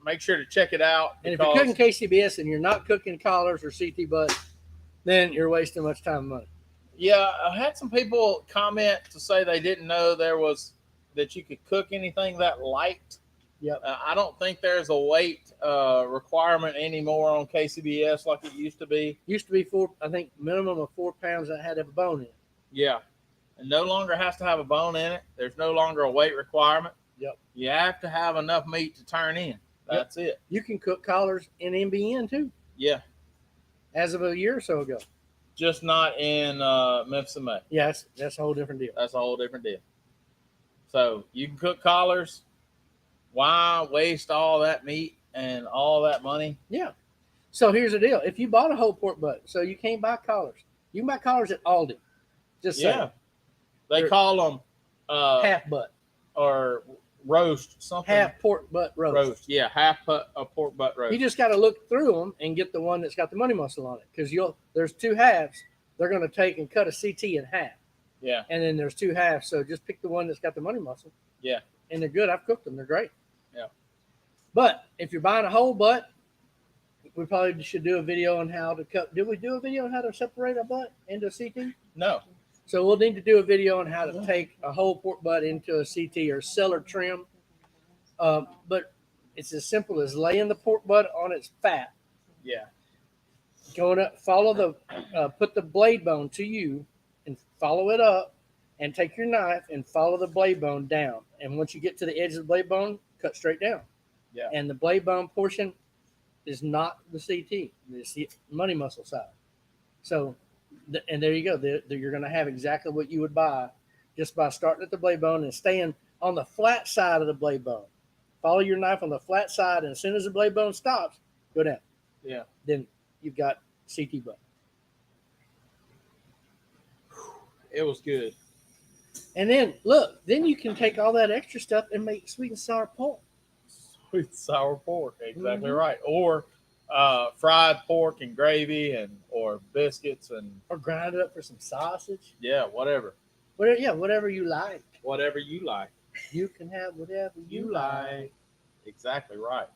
make sure to check it out. And if you're cooking KCBS and you're not cooking collars or CT butts, then you're wasting much time and money. Yeah, I had some people comment to say they didn't know that you could cook anything that light. Yep. I don't think there's a weight requirement anymore on KCBS like it used to be. Used to be minimum of 4 pounds that had to have a bone in it. Yeah. It no longer has to have a bone in it. There's no longer a weight requirement. Yep. You have to have enough meat to turn in. That's it. You can cook collars in NBN too, Yeah. as of a year or so ago. Just not in Memphis and May. Yeah, that's a whole different deal. That's a whole different deal. So you can cook collars. Why waste all that meat and all that money? Yeah. So here's the deal. If you bought a whole pork butt, so you can't buy collars. You can buy collars at Aldi. Just Yeah. They They're- call them half butt, or roast something. half pork butt roast. Yeah, half a pork butt roast. You just got to look through them and get the one that's got the money muscle on it, because there's 2 halves. They're going to take and cut a CT in half, Yeah. and then there's 2 halves. So just pick the one that's got the money muscle. Yeah. And they're good. I've cooked them. They're great. Yeah. But if you're buying a whole butt, we probably should do a video on how to cut. Did we do a video on how to separate a butt into a CT? No. So we'll need to do a video on how to take a whole pork butt into a CT or cellar trim. But it's as simple as laying the pork butt on its fat, Yeah. going up, put the blade bone to you and follow it up, and take your knife and follow the blade bone down. And once you get to the edge of the blade bone, cut straight down. Yeah. And the blade bone portion is not the CT, it's the money muscle side. So, and there you go. You're going to have exactly what you would buy just by starting at the blade bone and staying on the flat side of the blade bone. Follow your knife on the flat side, and as soon as the blade bone stops, go down. Yeah. Then you've got CT butt. It was good. And then look, then you can take all that extra stuff and make sweet and sour pork. Sweet and sour pork, exactly Mhm. right. Or fried pork and gravy, or biscuits and Or grind it up for some sausage. whatever Whatever you like. whatever you like. You can have whatever you You like. like. Exactly right.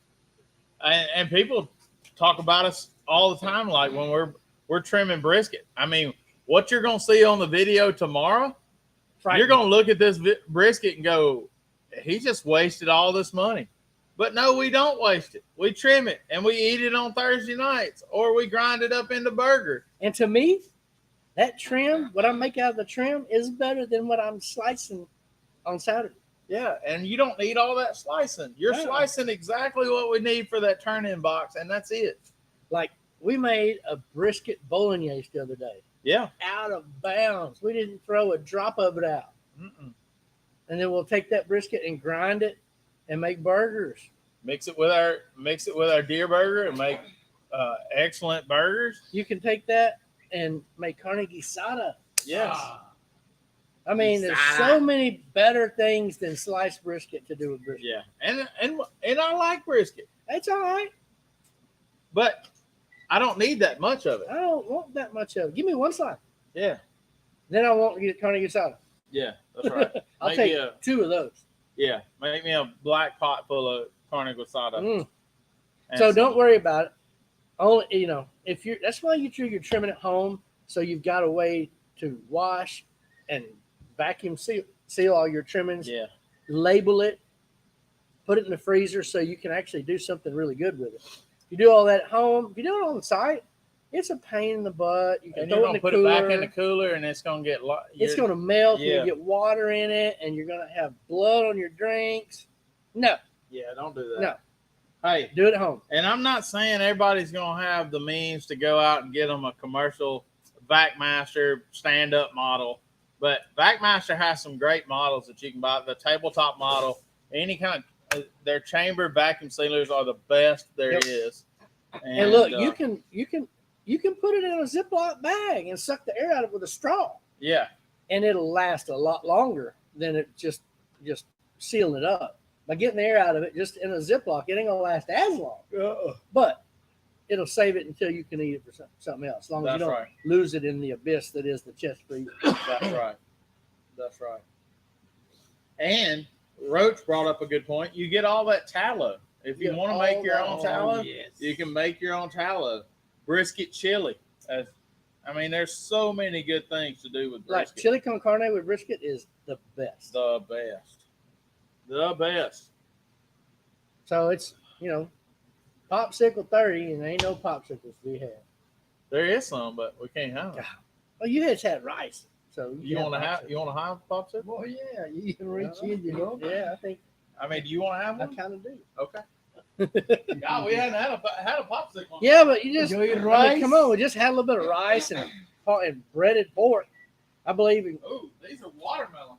And people talk about us all the time, like when we're trimming brisket. I mean, what you're gonna see on the video tomorrow, you're gonna look at this brisket and go, he just wasted all this money. But no, we don't waste it. We trim it and we eat it on Thursday nights, or we grind it up into burger. And to me, that trim, what I make out of the trim, is better than what I'm slicing on Saturday. Yeah, and you don't need all that slicing. You're No. slicing exactly what we need for that turn-in box, and that's it. Like we made a brisket bolognese the other day, Yeah. out of bounds. We didn't throw a drop of it out. Mm-mm. And then we'll take that brisket and grind it and make burgers. Mix it with our deer burger and make excellent burgers. You can take that and make carne guisada. Yes. I mean, there's so many better things than sliced brisket to do with brisket. Yeah. And I like brisket, It's all right. but I don't need that much of it. I don't want that much of it. Give me one slice. Yeah. Then I won't get carne guisada. Yeah, that's right. I'll Make take me a- two of those. Yeah, make me a black pot full of carne asada. Mm. and So some- don't worry about it. Only if you're that's why you're trimming at home, so you've got a way to wash and vacuum seal all your trimmings, Yeah. label it, put it in the freezer so you can actually do something really good with it. You do all that at home. If you do it on site, it's a pain in the butt. You can And throw you're it in gonna the put cooler. it back in the cooler, and it's gonna get. It's going to melt. Yeah. And you get water in it, and you're going to have blood on your drinks. No, Yeah, don't do that. no, Hey, do it at home. and I'm not saying everybody's gonna have the means to go out and get them a commercial VacMaster stand-up model, but VacMaster has some great models that you can buy. The tabletop model, any kind of their chamber vacuum sealers are the best there Yep. is. And look, you can put it in a Ziploc bag and suck the air out of it with a straw, yeah, and it'll last a lot longer than it just sealing it up. By getting the air out of it just in a Ziploc, it ain't gonna last as long, but it'll save it until you can eat it for something else. As long as you That's don't right. lose it in the abyss that is the chest freezer. That's right. That's right. And Roach brought up a good point. You get all that tallow. If you Yeah, want to all make your that- own tallow, yes. you can make your own tallow. Brisket chili. I mean, there's so many good things to do with Like brisket. chili con carne with brisket is the best. The best. The best. So it's popsicle 30, and there ain't no popsicles we have. There is some, but we can't have them. Well, you just had rice, so You want to have? popsicles. You want to have popsicle? Oh yeah, you can reach in, Yeah, I think I mean, do you want to have I one? kind of do. Okay. God, we hadn't had a popsicle. Yeah, but you just You eat I mean, rice? come on, we just had a little bit of rice and breaded pork. I believe in. Ooh, these are watermelon.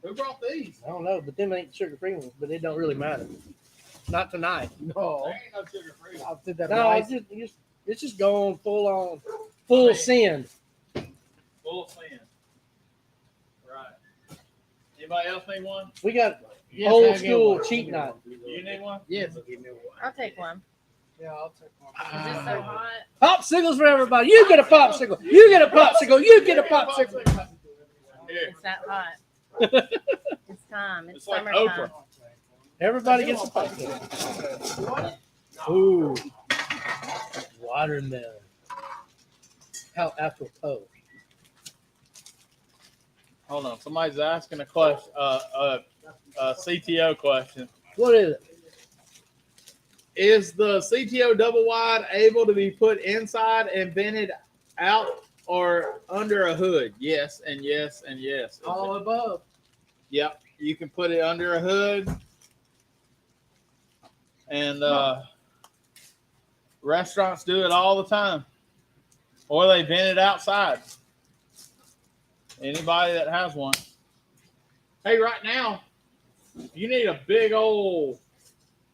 Who brought these? I don't know, but them ain't sugar free ones, but it don't really matter. Not tonight. No, There ain't no sugar free. after the No, rice. it's just going full send. Full sand. Right. Anybody else need one? We got Yes, old I'll get school one. cheat night. You need one? Yes, give me one. I'll take one. Yeah, I'll take one. Is this so hot? Popsicles for everybody. You get a popsicle. You get a popsicle. You get a popsicle. Here. It's that hot. It's time. It's It's like summertime. Oprah. Everybody gets a popsicle. Ooh, watermelon. How apropos. Hold on. Somebody's asking a question. A CTO question. What is it? Is the CTO double wide able to be put inside and vented out or under a hood? Yes, and yes, and yes. All above. Yep. You can put it under a hood. And restaurants do it all the time. Or they vent it outside. Anybody that has one. Hey, right now, you need a big old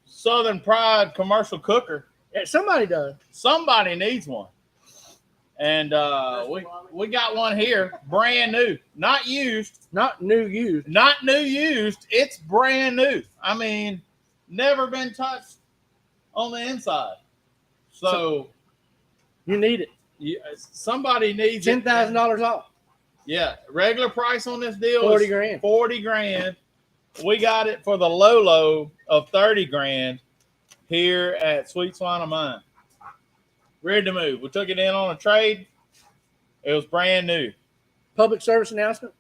Southern Pride commercial cooker. Yeah, somebody does. Somebody needs one. And we got one here, brand new, not used, Not new used. not new used. It's brand new. I mean, never been touched on the inside. So You need it. somebody needs it. $10,000 off. Yeah, regular price on this deal 40 is grand. 40 grand. We got it for the low of 30 grand here at Sweet Swine of Mine. Ready to move. We took it in on a trade. It was brand new. Public service announcement.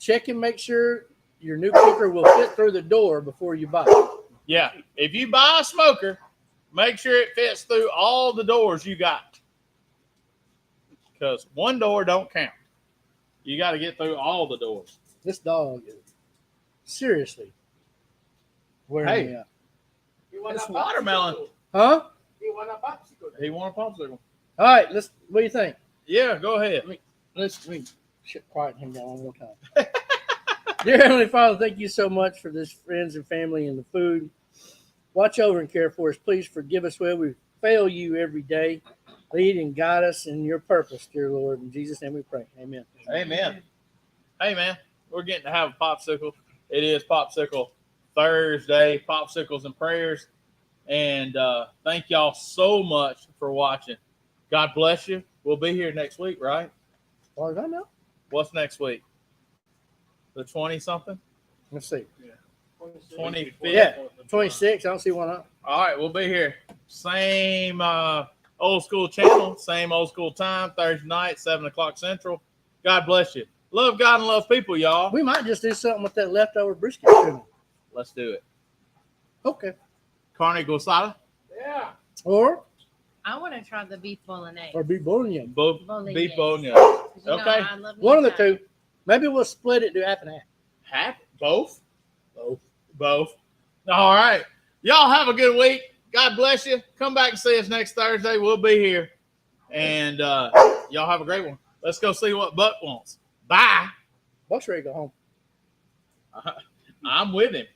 Check and make sure your new cooker will fit through the door before you buy it. Yeah, if you buy a smoker, make sure it fits through all the doors you got. Because one door don't count. You got to get through all the doors. This dog is seriously wearing Hey. me out. You want It's a watermelon. popsicle? Huh? You want a popsicle? He want a popsicle. All right, what do you think? Yeah, go ahead. Let's quiet him down one more time. Dear Heavenly Father, thank you so much for this friends and family and the food. Watch over and care for us. Please forgive us where we fail you every day. Lead and guide us in your purpose, dear Lord. In Jesus' name we pray. Amen. Amen. Hey, man, we're getting to have a popsicle. It is Popsicle Thursday, popsicles and prayers. And thank y'all so much for watching. God bless you. We'll be here next week, right? As far as I know. What's next week? The 20-something? Let's see. 25th? Yeah, 26. I don't see why not. All right, we'll be here. Same old school channel, same old school time, Thursday night, 7 o'clock Central. God bless you. Love God and love people, y'all. We might just do something with that leftover brisket tuna. Let's do it. Okay. Carne Gosada, Yeah. Or I want to try the beef bolognese. beef bolognese. Bolognese. beef bolognese. 'Cause you know Okay. I love me One of the Italian. two. Maybe we'll split it, do half and half. Half? Both? Both. All right. Y'all have a good week. God bless you. Come back and see us next Thursday. We'll be here. And y'all have a great one. Let's go see what Buck wants. Bye. Buck's ready to go home. I'm with him.